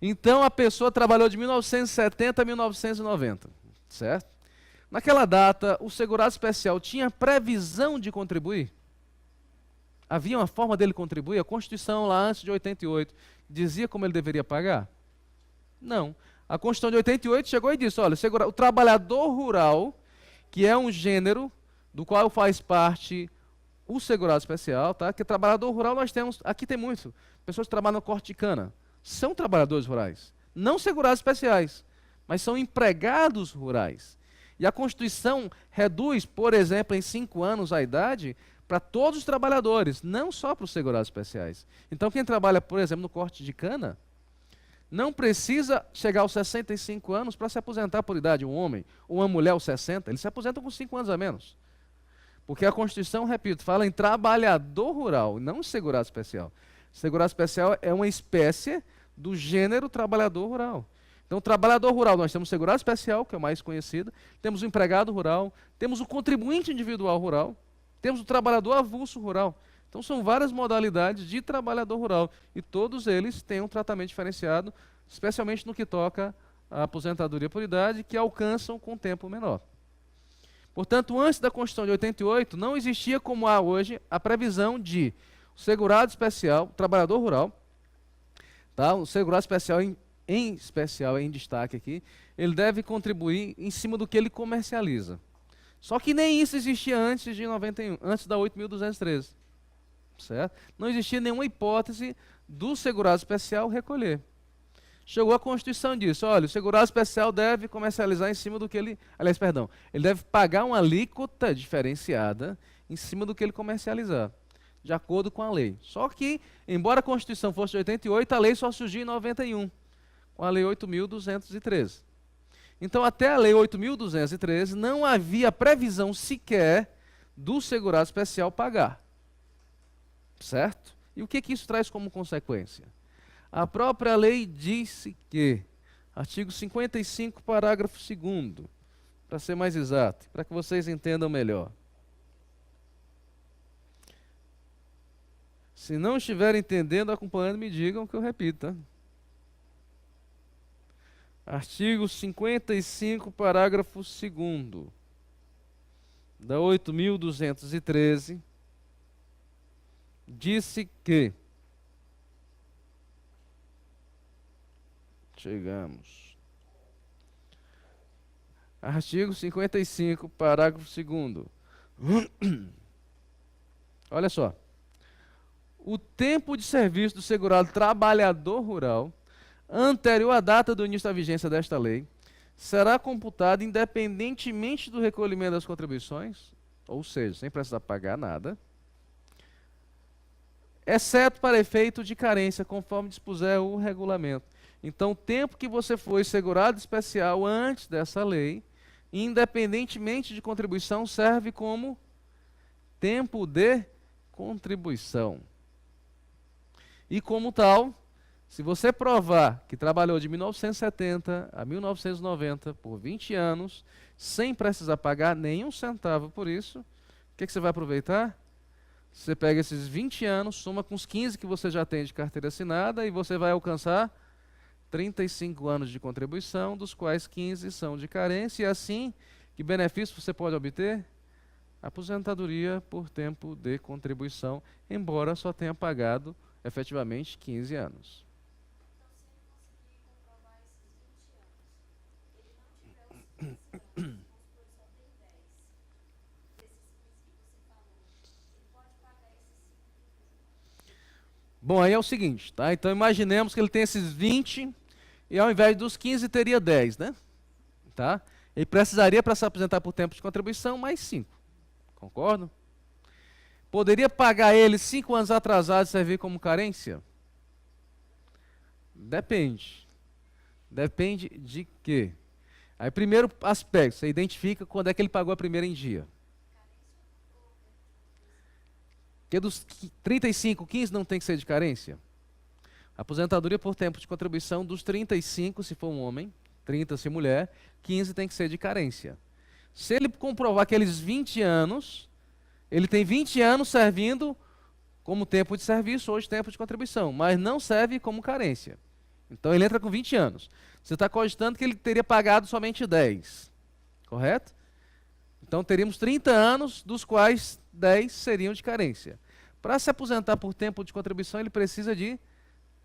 Então a pessoa trabalhou de 1970 a 1990, certo? Naquela data, o segurado especial tinha previsão de contribuir? Havia uma forma dele contribuir? A Constituição lá antes de 88 dizia como ele deveria pagar? Não. A Constituição de 88 chegou e disse, olha, o trabalhador rural, que é um gênero do qual faz parte o segurado especial, tá? Que trabalhador rural nós temos, aqui tem muito, pessoas que trabalham no corte de cana, são trabalhadores rurais, não segurados especiais, mas são empregados rurais. E a Constituição reduz, por exemplo, em 5 anos a idade para todos os trabalhadores, não só para os segurados especiais. Então quem trabalha, por exemplo, no corte de cana, não precisa chegar aos 65 anos para se aposentar por idade, um homem ou uma mulher aos 60, eles se aposentam com 5 anos a menos. Porque a Constituição, repito, fala em trabalhador rural, não segurado especial. Segurado especial é uma espécie do gênero trabalhador rural. Então, trabalhador rural, nós temos o segurado especial, que é o mais conhecido, temos o empregado rural, temos o contribuinte individual rural, temos o trabalhador avulso rural. Então, são várias modalidades de trabalhador rural e todos eles têm um tratamento diferenciado, especialmente no que toca à aposentadoria por idade, que alcançam com tempo menor. Portanto, antes da Constituição de 88, não existia como há hoje a previsão de o segurado especial, o trabalhador rural, tá? O segurado especial em especial, em destaque aqui, ele deve contribuir em cima do que ele comercializa. Só que nem isso existia antes de 91, antes da 8.213, certo? Não existia nenhuma hipótese do segurado especial recolher. Chegou a Constituição e disse, olha, o segurado especial deve comercializar em cima do que ele... Aliás, perdão, ele deve pagar uma alíquota diferenciada em cima do que ele comercializar, de acordo com a lei. Só que, embora a Constituição fosse de 88, a lei só surgiu em 91, com a Lei 8.213. Então, até a Lei 8.213, não havia previsão sequer do segurado especial pagar. Certo? E o que isso traz como consequência? A própria lei disse que, artigo 55, parágrafo 2º, para ser mais exato, para que vocês entendam melhor. Se não estiverem entendendo, acompanhando, me digam que eu repito, tá? Artigo 55, parágrafo 2º, da 8.213, disse que... Chegamos. Artigo 55, parágrafo 2º. Olha só. O tempo de serviço do segurado trabalhador rural, anterior à data do início da vigência desta lei, será computado independentemente do recolhimento das contribuições, ou seja, sem precisar pagar nada, exceto para efeito de carência, conforme dispuser o regulamento. Então, o tempo que você foi segurado especial antes dessa lei, independentemente de contribuição, serve como tempo de contribuição. E como tal, se você provar que trabalhou de 1970 a 1990 por 20 anos, sem precisar pagar nenhum centavo por isso, o que você vai aproveitar? Você pega esses 20 anos, soma com os 15 que você já tem de carteira assinada e você vai alcançar 35 anos de contribuição, dos quais 15 são de carência, e assim, que benefício você pode obter? Aposentadoria por tempo de contribuição, embora só tenha pagado efetivamente 15 anos. Então, se ele conseguir comprovar esses 20 anos, ele não tiver os 15 anos, vamos supor, só tem 10 desses 15 que você falou, ele pode pagar esses 5 que... Bom, aí é o seguinte, tá? Então imaginemos que ele tem esses 20 e ao invés dos 15 teria 10, né? Tá? Ele precisaria, para se aposentar por tempo de contribuição, mais 5. Concordo? Poderia pagar ele 5 anos atrasados e servir como carência? Depende. Depende de quê? Aí, primeiro aspecto, você identifica quando é que ele pagou a primeira em dia. Porque dos 35, 15 não tem que ser de carência? Aposentadoria por tempo de contribuição dos 35, se for um homem, 30 se mulher, 15 tem que ser de carência. Se ele comprovar aqueles 20 anos, ele tem 20 anos servindo como tempo de serviço, hoje tempo de contribuição, mas não serve como carência. Então ele entra com 20 anos. Você está cogitando que ele teria pagado somente 10, correto? Então teríamos 30 anos, dos quais 10 seriam de carência. Para se aposentar por tempo de contribuição, ele precisa de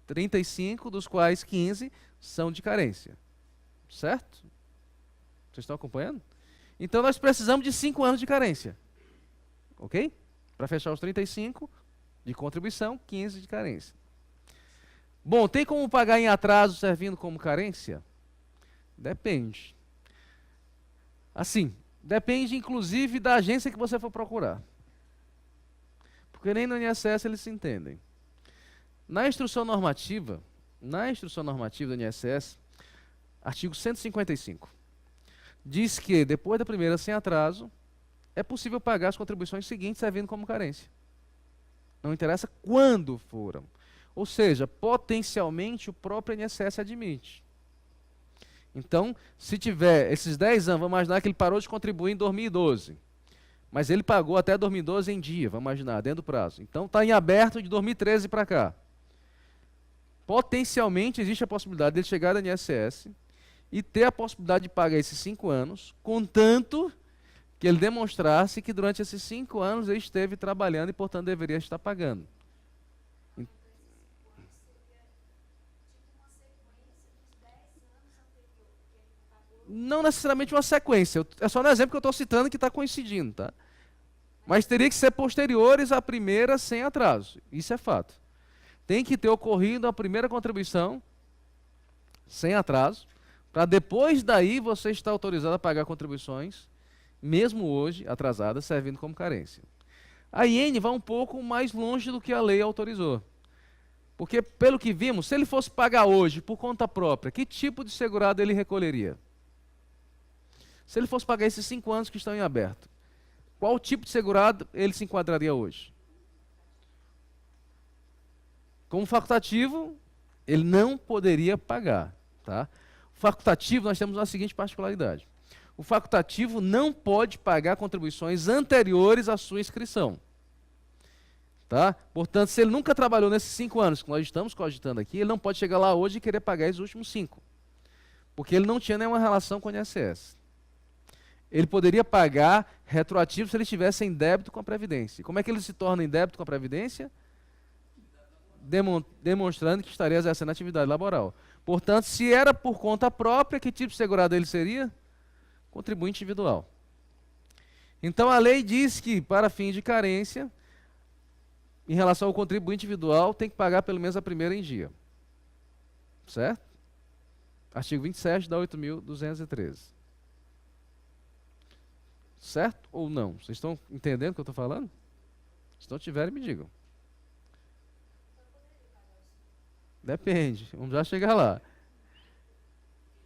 35, dos quais 15 são de carência. Certo? Vocês estão acompanhando? Então nós precisamos de 5 anos de carência. Ok? Para fechar os 35 de contribuição, 15 de carência. Bom, tem como pagar em atraso servindo como carência? Depende. Assim, depende inclusive da agência que você for procurar. Porque nem no INSS eles se entendem. Na instrução normativa do INSS, artigo 155, diz que depois da primeira sem atraso, é possível pagar as contribuições seguintes servindo como carência. Não interessa quando foram. Ou seja, potencialmente o próprio INSS admite. Então, se tiver esses 10 anos, vamos imaginar que ele parou de contribuir em 2012. Mas ele pagou até 2012 em dia, vamos imaginar, dentro do prazo. Então está em aberto de 2013 para cá. Potencialmente existe a possibilidade dele chegar no INSS e ter a possibilidade de pagar esses 5 anos, contanto que ele demonstrasse que durante esses 5 anos ele esteve trabalhando e, portanto, deveria estar pagando. Não necessariamente uma sequência, é só no exemplo que eu estou citando que está coincidindo, tá? Mas teria que ser posteriores à primeira sem atraso, isso é fato. Tem que ter ocorrido a primeira contribuição sem atraso, para depois daí você estar autorizado a pagar contribuições, mesmo hoje atrasadas, servindo como carência. A IN vai um pouco mais longe do que a lei autorizou. Porque, pelo que vimos, se ele fosse pagar hoje por conta própria, que tipo de segurado ele recolheria? Se ele fosse pagar esses 5 anos que estão em aberto, qual tipo de segurado ele se enquadraria hoje? Como facultativo, ele não poderia pagar. Tá? O facultativo, nós temos a seguinte particularidade. O facultativo não pode pagar contribuições anteriores à sua inscrição. Tá? Portanto, se ele nunca trabalhou nesses 5 anos que nós estamos cogitando aqui, ele não pode chegar lá hoje e querer pagar esses últimos 5. Porque ele não tinha nenhuma relação com o INSS. Ele poderia pagar retroativo se ele estivesse em débito com a Previdência. Como é que ele se torna em débito com a Previdência? Demonstrando que estaria exercendo atividade laboral. Portanto, se era por conta própria, que tipo de segurado ele seria? Contribuinte individual. Então, a lei diz que, para fins de carência, em relação ao contribuinte individual, tem que pagar pelo menos a primeira em dia. Certo? Artigo 27 da 8.213. Certo ou não? Vocês estão entendendo o que eu estou falando? Se não tiverem, me digam. Depende, vamos já chegar lá.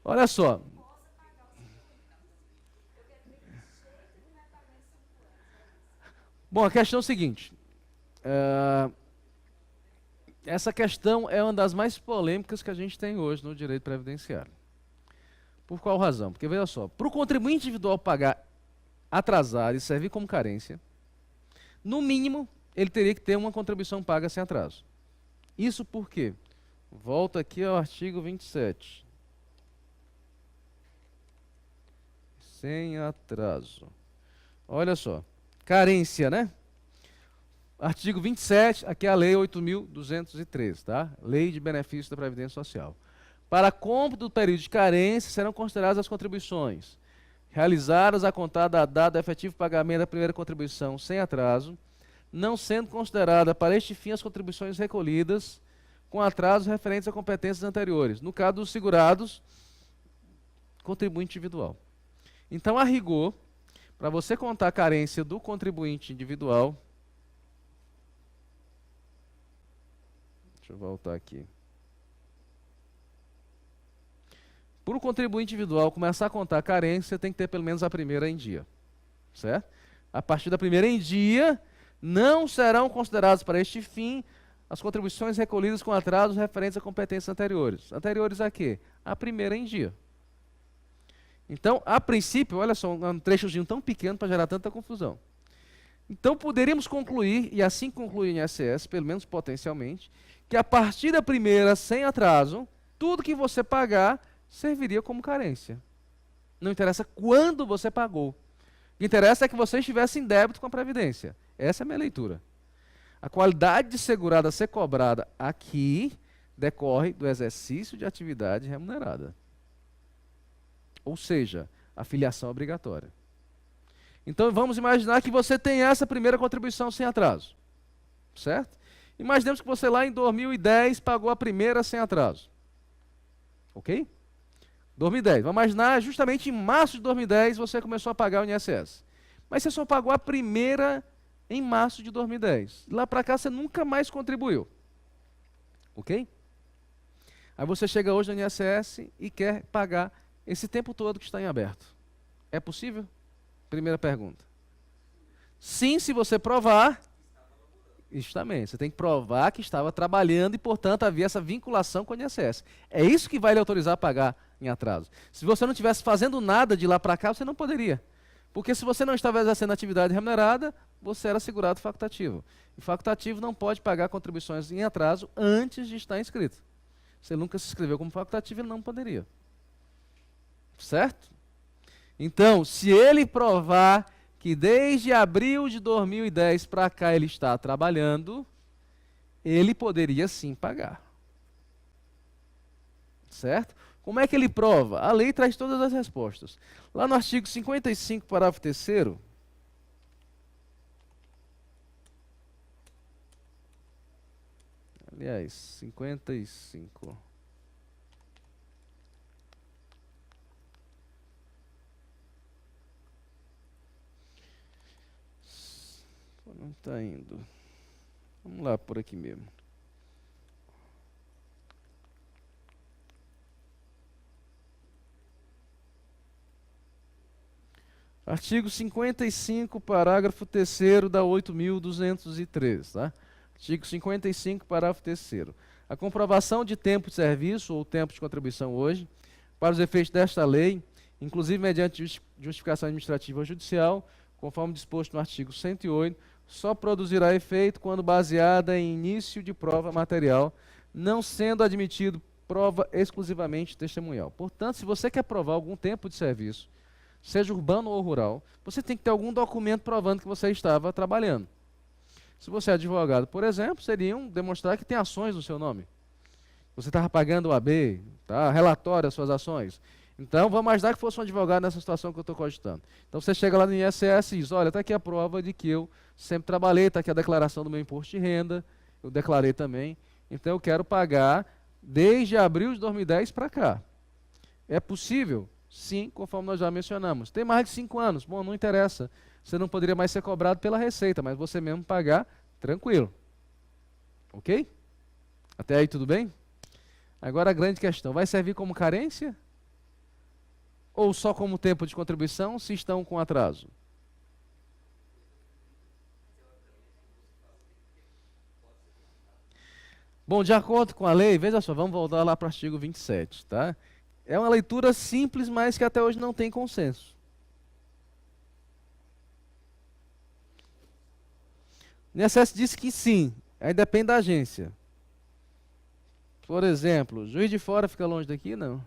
Olha só. Bom, a questão é o seguinte. Essa questão é uma das mais polêmicas que a gente tem hoje no direito previdenciário. Por qual razão? Porque, veja só, para o contribuinte individual pagar atrasado e servir como carência, no mínimo, ele teria que ter uma contribuição paga sem atraso. Isso por quê? Volta aqui ao artigo 27. Sem atraso. Olha só. Carência, né? Artigo 27, aqui é a Lei 8.213, tá? Lei de Benefício da Previdência Social. Para cômputo do período de carência, serão consideradas as contribuições realizadas a contar da data do efetivo pagamento da primeira contribuição sem atraso, não sendo considerada para este fim as contribuições recolhidas com atrasos referentes a competências anteriores. No caso dos segurados, contribuinte individual. Então, a rigor, para você contar a carência do contribuinte individual, deixa eu voltar aqui. Para o contribuinte individual começar a contar a carência, você tem que ter pelo menos a primeira em dia. Certo? A partir da primeira em dia, não serão consideradas para este fim as contribuições recolhidas com atrasos referentes a competências anteriores. Anteriores a quê? A primeira em dia. Então, a princípio, olha só, um trechozinho tão pequeno para gerar tanta confusão. Então, poderíamos concluir, e assim concluir em INSS, pelo menos potencialmente, que a partir da primeira sem atraso, Tudo que você pagar serviria como carência. Não interessa quando você pagou. O que interessa é que você estivesse em débito com a Previdência. Essa é a minha leitura. A qualidade de segurado a ser cobrada aqui decorre do exercício de atividade remunerada. Ou seja, a filiação obrigatória. Então vamos imaginar que você tem essa primeira contribuição sem atraso. Certo? Imaginemos que você lá em 2010 pagou a primeira sem atraso. Ok? 2010. Vamos imaginar, justamente em março de 2010 você começou a pagar o INSS. Mas você só pagou a primeira em março de 2010. Lá para cá você nunca mais contribuiu. Ok? Aí você chega hoje no INSS e quer pagar esse tempo todo que está em aberto. É possível? Primeira pergunta. Sim, se você provar. Justamente, você tem que provar que estava trabalhando e, portanto, havia essa vinculação com o INSS. É isso que vai lhe autorizar a pagar em atraso. Se você não estivesse fazendo nada de lá para cá, você não poderia. Porque se você não estava exercendo atividade remunerada, você era segurado facultativo. E facultativo não pode pagar contribuições em atraso antes de estar inscrito. Se ele nunca se inscreveu como facultativo, ele não poderia. Certo? Então, se ele provar que desde abril de 2010 para cá ele está trabalhando, ele poderia sim pagar. Certo? Como é que ele prova? A lei traz todas as respostas. Lá no artigo 55, parágrafo 3º, aliás, 55. Não está indo. Vamos lá, por aqui mesmo. Artigo 55, parágrafo 3º da 8.203, tá? Artigo 55, parágrafo 3º. A comprovação de tempo de serviço ou tempo de contribuição hoje, para os efeitos desta lei, inclusive mediante justificação administrativa ou judicial, conforme disposto no artigo 108, só produzirá efeito quando baseada em início de prova material, não sendo admitido prova exclusivamente testemunhal. Portanto, se você quer provar algum tempo de serviço, seja urbano ou rural, você tem que ter algum documento provando que você estava trabalhando. Se você é advogado, por exemplo, seriam demonstrar que tem ações no seu nome. Você estava pagando o AB, tá? Relatório das suas ações. Então, vamos imaginar que fosse um advogado nessa situação que eu estou cogitando. Então, você chega lá no INSS e diz, olha, está aqui a prova de que eu sempre trabalhei, está aqui a declaração do meu imposto de renda, eu declarei também, então eu quero pagar desde abril de 2010 para cá. É possível? Sim, conforme nós já mencionamos. Tem mais de 5 anos? Bom, não interessa. Você não poderia mais ser cobrado pela Receita, mas você mesmo pagar, tranquilo. Ok? Até aí tudo bem? Agora a grande questão, vai servir como carência? Ou só como tempo de contribuição se estão com atraso? Bom, de acordo com a lei, veja só, vamos voltar lá para o artigo 27, tá? É uma leitura simples, mas que até hoje não tem consenso. O INSS disse que sim, aí depende da agência. Por exemplo, Juiz de Fora fica longe daqui? Não.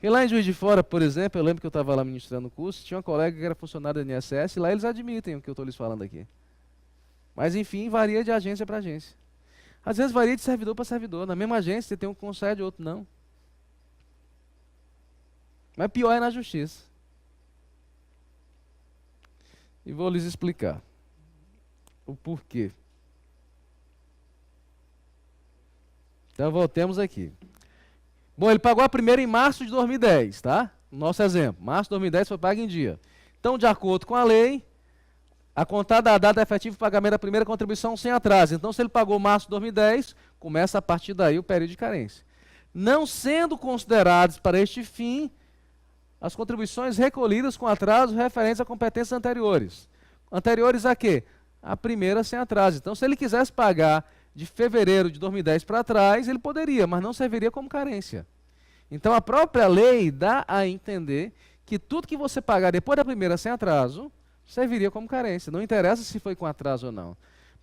E lá em Juiz de Fora, por exemplo, eu lembro que eu estava lá ministrando o curso, tinha uma colega que era funcionária do INSS, e lá eles admitem o que eu estou lhes falando aqui. Mas, enfim, varia de agência para agência. Às vezes varia de servidor para servidor. Na mesma agência, você tem um que concede, outro não. Mas pior é na justiça. E vou lhes explicar o porquê. Então, voltemos aqui. Bom, ele pagou a primeira em março de 2010, tá? Nosso exemplo. Março de 2010 foi pago em dia. Então, de acordo com a lei, a contar da data efetiva de pagamento da primeira contribuição sem atraso. Então, se ele pagou março de 2010, começa a partir daí o período de carência. Não sendo considerados para este fim as contribuições recolhidas com atraso referentes a competências anteriores. Anteriores a quê? A primeira sem atraso. Então, se ele quisesse pagar de fevereiro de 2010 para trás, ele poderia, mas não serviria como carência. Então, a própria lei dá a entender que tudo que você pagar depois da primeira sem atraso serviria como carência. Não interessa se foi com atraso ou não.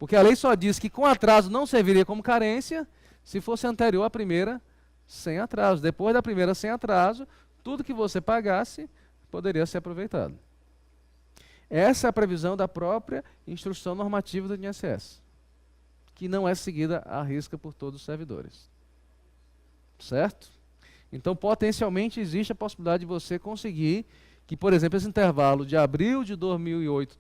Porque a lei só diz que com atraso não serviria como carência se fosse anterior à primeira sem atraso. Depois da primeira sem atraso, tudo que você pagasse poderia ser aproveitado. Essa é a previsão da própria instrução normativa do INSS, que não é seguida à risca por todos os servidores. Certo? Então, potencialmente, existe a possibilidade de você conseguir que, por exemplo, esse intervalo de abril de 2008,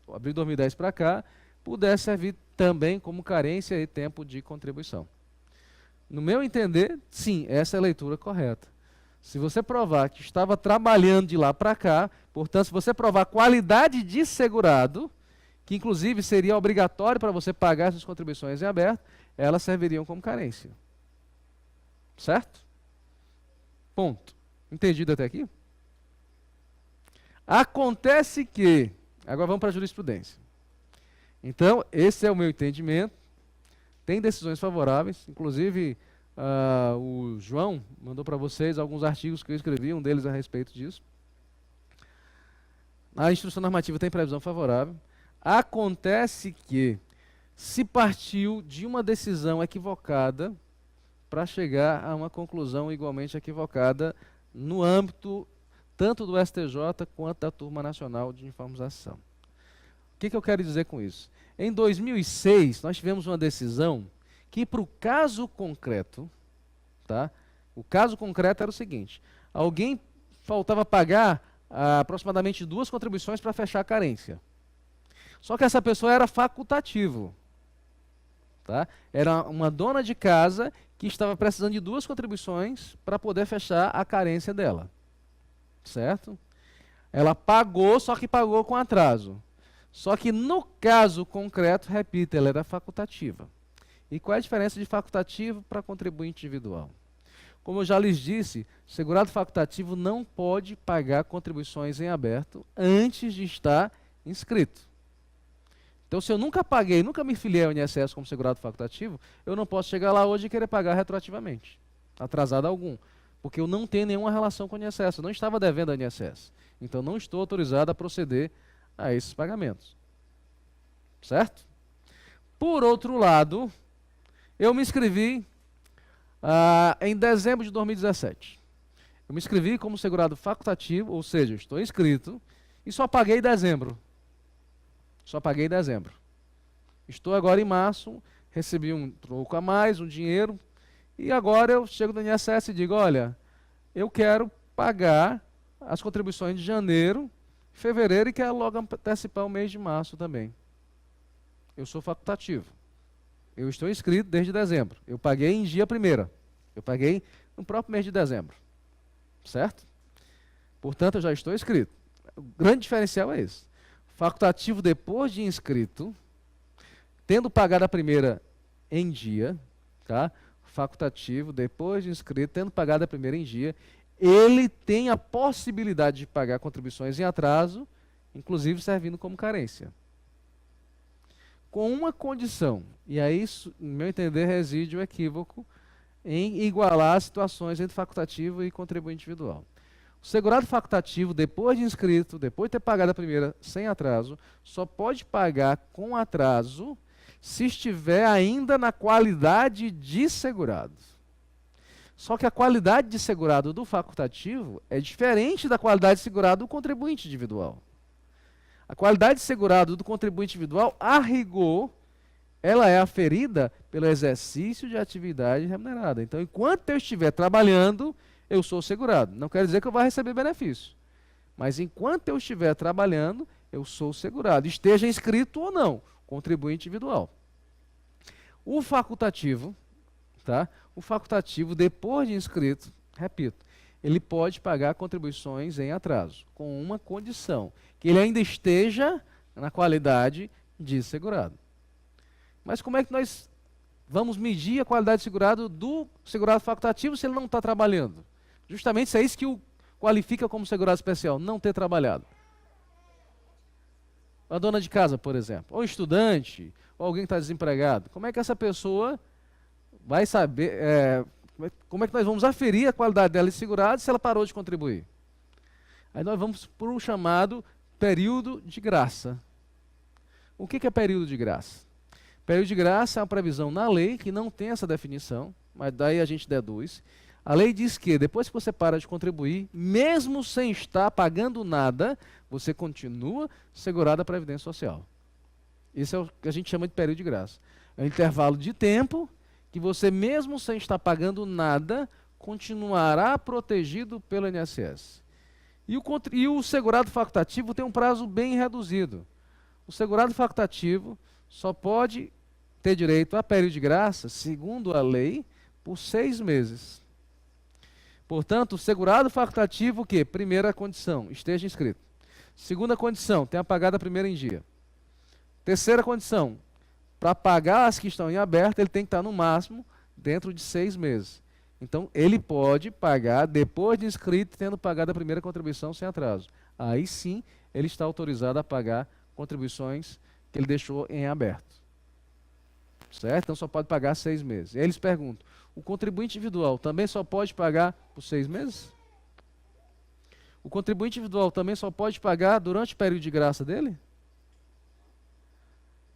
abril de 2010 para cá, pudesse servir também como carência e tempo de contribuição. No meu entender, sim, essa é a leitura correta. Se você provar que estava trabalhando de lá para cá, portanto, se você provar qualidade de segurado, que inclusive seria obrigatório para você pagar essas contribuições em aberto, elas serviriam como carência. Certo? Ponto. Entendido até aqui? Acontece que, agora vamos para a jurisprudência. Então, esse é o meu entendimento. Tem decisões favoráveis, inclusive o João mandou para vocês alguns artigos que eu escrevi, um deles a respeito disso. A instrução normativa tem previsão favorável. Acontece que se partiu de uma decisão equivocada para chegar a uma conclusão igualmente equivocada no âmbito tanto do STJ quanto da Turma Nacional de Informação. O que eu quero dizer com isso? Em 2006, nós tivemos uma decisão que, para o caso concreto, tá? O caso concreto era o seguinte: alguém faltava pagar aproximadamente 2 contribuições para fechar a carência. Só que essa pessoa era facultativo. Tá? Era uma dona de casa que estava precisando de 2 contribuições para poder fechar a carência dela. Certo? Ela pagou, só que pagou com atraso. Só que no caso concreto, repito, ela era facultativa. E qual é a diferença de facultativo para contribuinte individual? Como eu já lhes disse, o segurado facultativo não pode pagar contribuições em aberto antes de estar inscrito. Então, se eu nunca paguei, nunca me filiei ao INSS como segurado facultativo, eu não posso chegar lá hoje e querer pagar retroativamente, atrasado algum, porque eu não tenho nenhuma relação com o INSS, eu não estava devendo ao INSS. Então, não estou autorizado a proceder a esses pagamentos. Certo? Por outro lado, eu me inscrevi em dezembro de 2017. Eu me inscrevi como segurado facultativo, ou seja, estou inscrito, e só paguei em dezembro. Só paguei em dezembro. Estou agora em março, recebi um troco a mais, um dinheiro, e agora eu chego no INSS e digo, olha, eu quero pagar as contribuições de janeiro, fevereiro e quero logo antecipar o mês de março também. Eu sou facultativo. Eu estou inscrito desde dezembro. Eu paguei em dia 1º. Eu paguei no próprio mês de dezembro. Certo? Portanto, eu já estou inscrito. O grande diferencial é esse. Facultativo depois de inscrito, tendo pagado a primeira em dia, tá? Facultativo depois de inscrito, tendo pagado a primeira em dia, ele tem a possibilidade de pagar contribuições em atraso, inclusive servindo como carência. Com uma condição, e aí, no meu entender, reside o equívoco em igualar as situações entre facultativo e contribuinte individual. O segurado facultativo, depois de inscrito, depois de ter pagado a primeira sem atraso, só pode pagar com atraso se estiver ainda na qualidade de segurado. Só que a qualidade de segurado do facultativo é diferente da qualidade de segurado do contribuinte individual. A qualidade de segurado do contribuinte individual, a rigor, ela é aferida pelo exercício de atividade remunerada. Então, enquanto eu estiver trabalhando, eu sou segurado. Não quer dizer que eu vá receber benefício. Mas enquanto eu estiver trabalhando, eu sou segurado. Esteja inscrito ou não, contribuinte individual. O facultativo, tá? O facultativo, depois de inscrito, repito, ele pode pagar contribuições em atraso, com uma condição, que ele ainda esteja na qualidade de segurado. Mas como é que nós vamos medir a qualidade de segurado do segurado facultativo se ele não está trabalhando? Justamente isso é isso que o qualifica como segurado especial, não ter trabalhado. A dona de casa, por exemplo, ou estudante, ou alguém que está desempregado. Como é que essa pessoa vai saber, como é que nós vamos aferir a qualidade dela de segurado se ela parou de contribuir? Aí nós vamos para o chamado período de graça. O que é período de graça? Período de graça é uma previsão na lei que não tem essa definição, mas daí a gente deduz. A lei diz que depois que você para de contribuir, mesmo sem estar pagando nada, você continua segurado à Previdência Social. Isso é o que a gente chama de período de graça. É um intervalo de tempo que você, mesmo sem estar pagando nada, continuará protegido pelo INSS. E o segurado facultativo tem um prazo bem reduzido. O segurado facultativo só pode ter direito a período de graça, segundo a lei, por 6 meses. Portanto, o segurado facultativo, o quê? Primeira condição, esteja inscrito. Segunda condição, tenha pagado a primeira em dia. Terceira condição, para pagar as que estão em aberto, ele tem que estar no máximo dentro de 6 meses. Então, ele pode pagar depois de inscrito, tendo pagado a primeira contribuição sem atraso. Aí sim, ele está autorizado a pagar contribuições que ele deixou em aberto. Certo? Então, só pode pagar 6 meses. E aí eles perguntam, o contribuinte individual também só pode pagar por 6 meses? O contribuinte individual também só pode pagar durante o período de graça dele?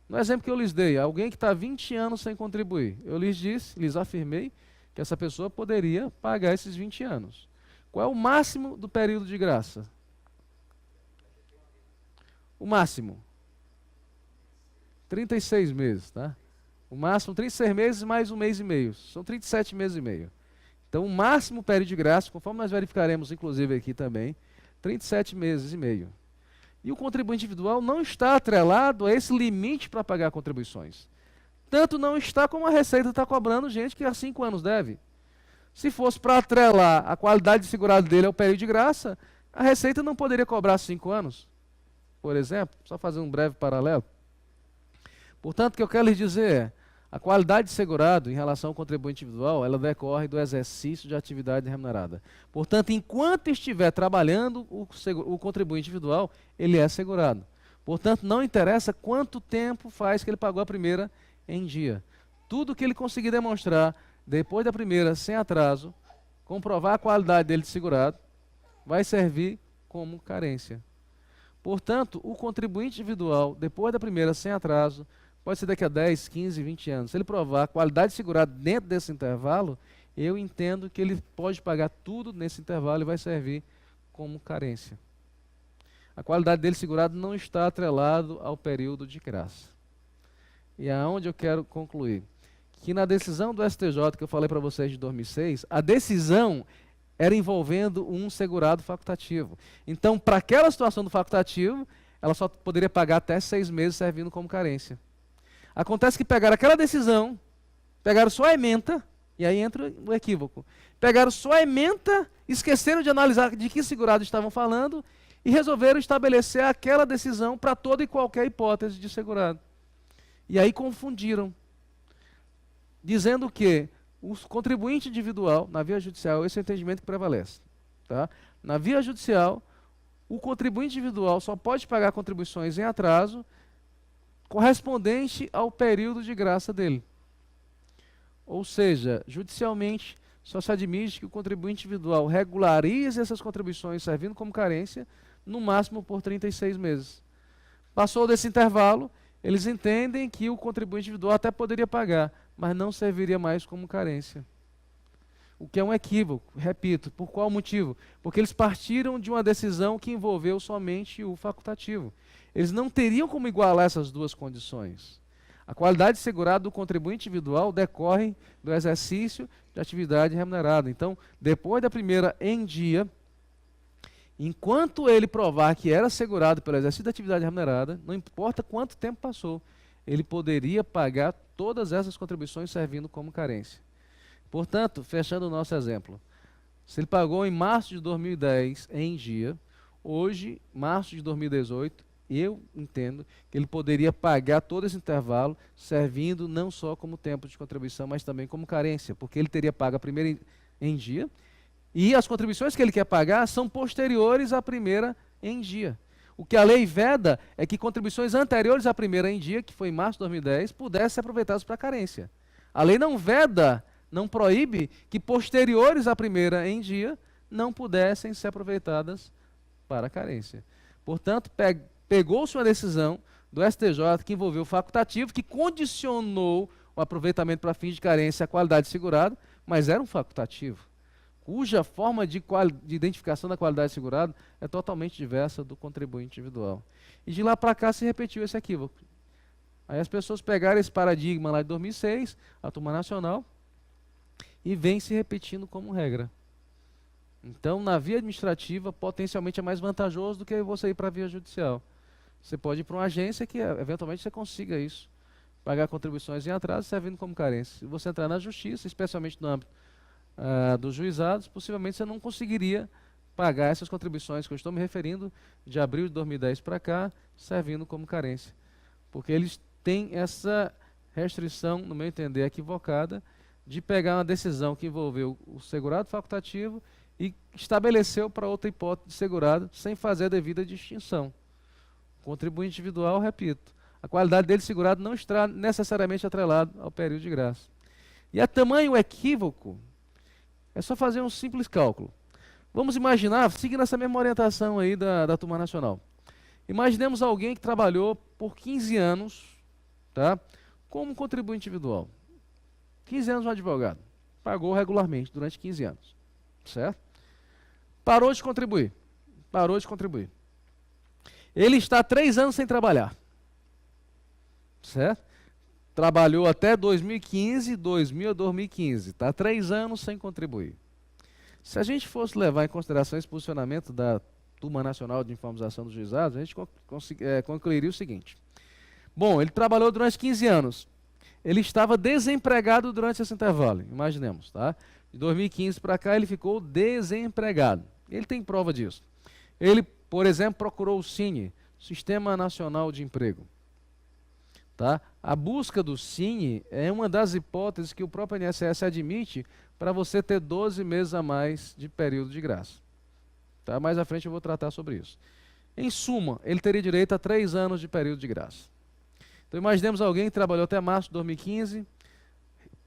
No exemplo que eu lhes dei, alguém que está 20 anos sem contribuir, eu lhes afirmei que essa pessoa poderia pagar esses 20 anos. Qual é o máximo do período de graça? O máximo? 36 meses, tá? O máximo 36 meses mais 1 mês e meio. São 37 meses e meio. Então, o máximo período de graça, conforme nós verificaremos, inclusive aqui também, 37 meses e meio. E o contribuinte individual não está atrelado a esse limite para pagar contribuições. Tanto não está como a Receita está cobrando gente que há 5 anos deve. Se fosse para atrelar a qualidade de segurado dele ao período de graça, a Receita não poderia cobrar 5 anos, por exemplo, só fazer um breve paralelo. Portanto, o que eu quero lhes dizer é, a qualidade de segurado em relação ao contribuinte individual, ela decorre do exercício de atividade remunerada. Portanto, enquanto estiver trabalhando o contribuinte individual, ele é segurado. Portanto, não interessa quanto tempo faz que ele pagou a primeira em dia. Tudo que ele conseguir demonstrar depois da primeira, sem atraso, comprovar a qualidade dele de segurado, vai servir como carência. Portanto, o contribuinte individual, depois da primeira, sem atraso, pode ser daqui a 10, 15, 20 anos. Se ele provar a qualidade de segurado dentro desse intervalo, eu entendo que ele pode pagar tudo nesse intervalo e vai servir como carência. A qualidade dele segurado não está atrelado ao período de graça. E aonde eu quero concluir? Que na decisão do STJ que eu falei para vocês de 2006, a decisão era envolvendo um segurado facultativo. Então, para aquela situação do facultativo, ela só poderia pagar até 6 meses servindo como carência. Acontece que pegaram aquela decisão, pegaram só a ementa, e aí entra o equívoco. Pegaram só a ementa, esqueceram de analisar de que segurado estavam falando e resolveram estabelecer aquela decisão para toda e qualquer hipótese de segurado. E aí confundiram, dizendo que o contribuinte individual, na via judicial, esse é o entendimento que prevalece. Tá? Na via judicial, o contribuinte individual só pode pagar contribuições em atraso correspondente ao período de graça dele. Ou seja, judicialmente, só se admite que o contribuinte individual regularize essas contribuições servindo como carência, no máximo por 36 meses. Passou desse intervalo, eles entendem que o contribuinte individual até poderia pagar, mas não serviria mais como carência. O que é um equívoco, repito, por qual motivo? Porque eles partiram de uma decisão que envolveu somente o facultativo. Eles não teriam como igualar essas duas condições. A qualidade segurada do contribuinte individual decorre do exercício de atividade remunerada. Então, depois da primeira em dia, enquanto ele provar que era segurado pelo exercício da atividade remunerada, não importa quanto tempo passou, ele poderia pagar todas essas contribuições servindo como carência. Portanto, fechando o nosso exemplo, se ele pagou em março de 2010 em dia, hoje, março de 2018, eu entendo que ele poderia pagar todo esse intervalo servindo não só como tempo de contribuição, mas também como carência, porque ele teria pago a primeira em dia e as contribuições que ele quer pagar são posteriores à primeira em dia. O que a lei veda é que contribuições anteriores à primeira em dia, que foi em março de 2010, pudessem ser aproveitadas para carência. A lei não veda, não proíbe que posteriores à primeira em dia não pudessem ser aproveitadas para carência. Portanto, pegou-se uma decisão do STJ que envolveu o facultativo, que condicionou o aproveitamento para fins de carência à qualidade segurada, mas era um facultativo, cuja forma de identificação da qualidade segurada é totalmente diversa do contribuinte individual. E de lá para cá se repetiu esse equívoco. Aí as pessoas pegaram esse paradigma lá de 2006, a turma nacional, e vem se repetindo como regra. Então, na via administrativa, potencialmente é mais vantajoso do que você ir para a via judicial. Você pode ir para uma agência que, eventualmente, você consiga isso. Pagar contribuições em atraso servindo como carência. Se você entrar na justiça, especialmente no âmbito dos juizados, possivelmente você não conseguiria pagar essas contribuições que eu estou me referindo de abril de 2010 para cá, servindo como carência. Porque eles têm essa restrição, no meu entender, equivocada, de pegar uma decisão que envolveu o segurado facultativo e estabeleceu para outra hipótese de segurado sem fazer a devida distinção. O contribuinte individual, repito, a qualidade dele segurado não está necessariamente atrelado ao período de graça. E a tamanho equívoco, é só fazer um simples cálculo. Vamos imaginar, seguindo essa mesma orientação aí da turma nacional. Imaginemos alguém que trabalhou por 15 anos, tá, como contribuinte individual. 15 anos um advogado. Pagou regularmente durante 15 anos. Certo? Parou de contribuir. Parou de contribuir. Ele está 3 anos sem trabalhar. Certo? Trabalhou até 2015, 2000 a 2015. Está 3 anos sem contribuir. Se a gente fosse levar em consideração esse posicionamento da Turma Nacional de Informatização dos Juizados, a gente concluiria o seguinte. Bom, ele trabalhou durante 15 anos. Ele estava desempregado durante esse intervalo, imaginemos, tá? De 2015 para cá ele ficou desempregado. Ele tem prova disso. Ele, por exemplo, procurou o SINE, Sistema Nacional de Emprego. Tá? A busca do SINE é uma das hipóteses que o próprio INSS admite para você ter 12 meses a mais de período de graça. Tá? Mais à frente eu vou tratar sobre isso. Em suma, ele teria direito a 3 anos de período de graça. Então imaginemos alguém que trabalhou até março de 2015,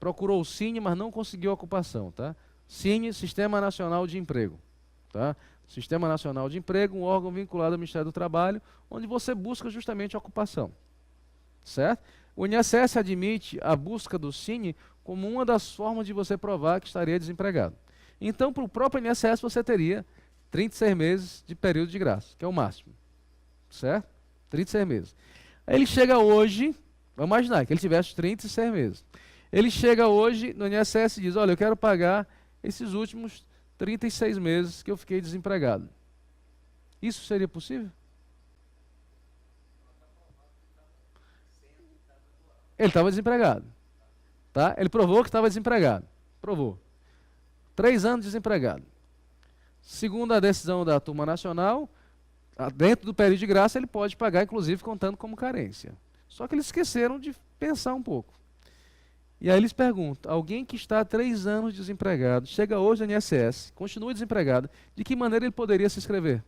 procurou o SINE, mas não conseguiu ocupação. Tá? SINE, Sistema Nacional de Emprego. Tá? Sistema Nacional de Emprego, um órgão vinculado ao Ministério do Trabalho, onde você busca justamente a ocupação. Certo? O INSS admite a busca do SINE como uma das formas de você provar que estaria desempregado. Então, para o próprio INSS, você teria 36 meses de período de graça, que é o máximo. Certo? 36 meses. Aí ele chega hoje, vamos imaginar que ele tivesse 36 meses. Ele chega hoje no INSS e diz, olha, eu quero pagar esses últimos 36 meses que eu fiquei desempregado. Isso seria possível? Ele estava desempregado. Tá? Ele provou que estava desempregado. Provou. 3 anos desempregado. Segundo a decisão da Turma Nacional, dentro do período de graça ele pode pagar, inclusive, contando como carência. Só que eles esqueceram de pensar um pouco. E aí eles perguntam, alguém que está há 3 anos desempregado, chega hoje no INSS, continua desempregado, de que maneira ele poderia se inscrever?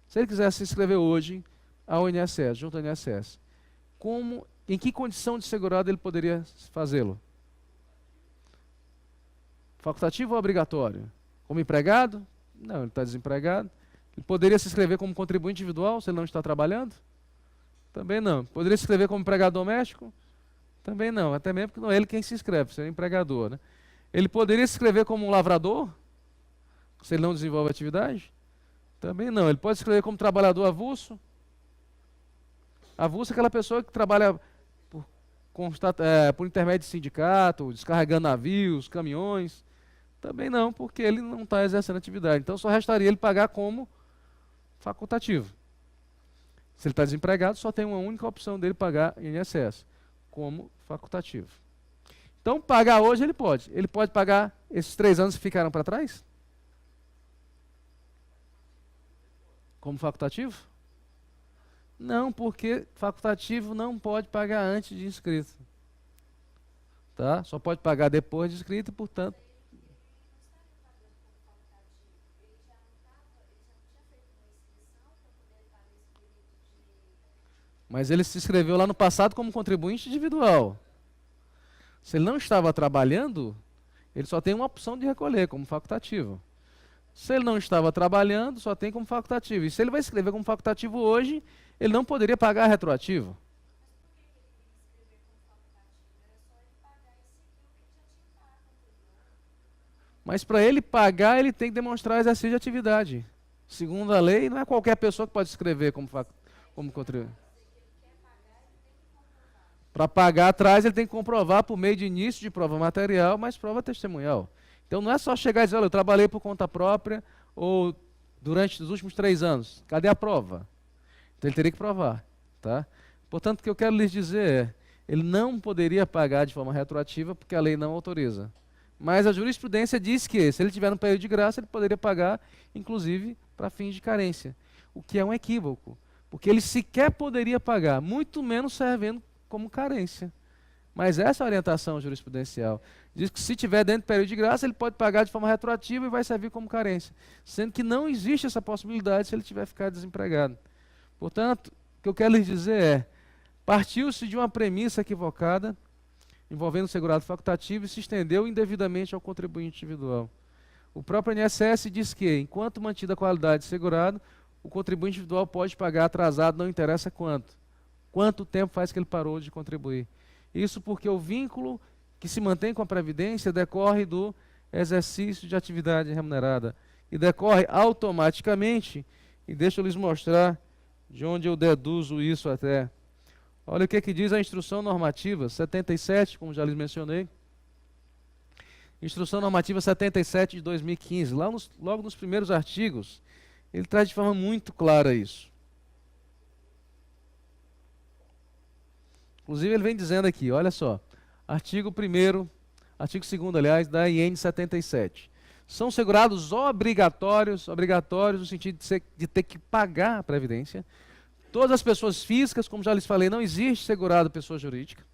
Se ele quisesse se inscrever hoje ao INSS, junto ao INSS, em que condição de segurado ele poderia fazê-lo? Facultativo ou obrigatório? Como empregado? Não, ele está desempregado. Ele poderia se inscrever como contribuinte individual, se ele não está trabalhando? Também não. Poderia se inscrever como empregado doméstico? Também não, até mesmo porque não é ele quem se inscreve, seria empregador. Né? Ele poderia se inscrever como um lavrador, se ele não desenvolve atividade? Também não. Ele pode se inscrever como trabalhador avulso? Avulso é aquela pessoa que trabalha por intermédio de sindicato, descarregando navios, caminhões. Também não, porque ele não está exercendo atividade. Então só restaria ele pagar como facultativo. Se ele está desempregado, só tem uma única opção dele pagar INSS, como facultativo. Então pagar hoje ele pode. Ele pode pagar esses 3 anos que ficaram para trás? Como facultativo? Não, porque facultativo não pode pagar antes de inscrito. Tá? Só pode pagar depois de inscrito, portanto. Mas ele se inscreveu lá no passado como contribuinte individual. Se ele não estava trabalhando, ele só tem uma opção de recolher como facultativo. Se ele não estava trabalhando, só tem como facultativo. E se ele vai escrever como facultativo hoje, ele não poderia pagar retroativo. Mas para ele pagar, ele tem que demonstrar exercício de atividade. Segundo a lei, não é qualquer pessoa que pode escrever como contribuinte. Para pagar atrás, ele tem que comprovar por meio de início de prova material, mas prova testemunhal. Então não é só chegar e dizer, olha, eu trabalhei por conta própria ou durante os últimos 3 anos. Cadê a prova? Então ele teria que provar. Tá? Portanto, o que eu quero lhes dizer é, ele não poderia pagar de forma retroativa porque a lei não autoriza. Mas a jurisprudência diz que, se ele tiver no período de graça, ele poderia pagar, inclusive, para fins de carência. O que é um equívoco, porque ele sequer poderia pagar, muito menos servindo como carência. Mas essa é a orientação jurisprudencial. Diz que se tiver dentro do período de graça, ele pode pagar de forma retroativa e vai servir como carência. Sendo que não existe essa possibilidade se ele tiver ficado desempregado. Portanto, o que eu quero lhes dizer é, partiu-se de uma premissa equivocada, envolvendo o segurado facultativo, e se estendeu indevidamente ao contribuinte individual. O próprio INSS diz que, enquanto mantida a qualidade de segurado, o contribuinte individual pode pagar atrasado, não interessa quanto. Quanto tempo faz que ele parou de contribuir. Isso porque o vínculo que se mantém com a Previdência decorre do exercício de atividade remunerada. E decorre automaticamente, e deixa eu lhes mostrar de onde eu deduzo isso até. Olha o que diz a Instrução Normativa 77, como já lhes mencionei. Instrução Normativa 77 de 2015, logo nos primeiros artigos, ele traz de forma muito clara isso. Inclusive ele vem dizendo aqui, olha só, artigo 2º, artigo 2º, aliás, da IN 77. São segurados obrigatórios no sentido de ter que pagar a Previdência. Todas as pessoas físicas, como já lhes falei, não existe segurado pessoa jurídica.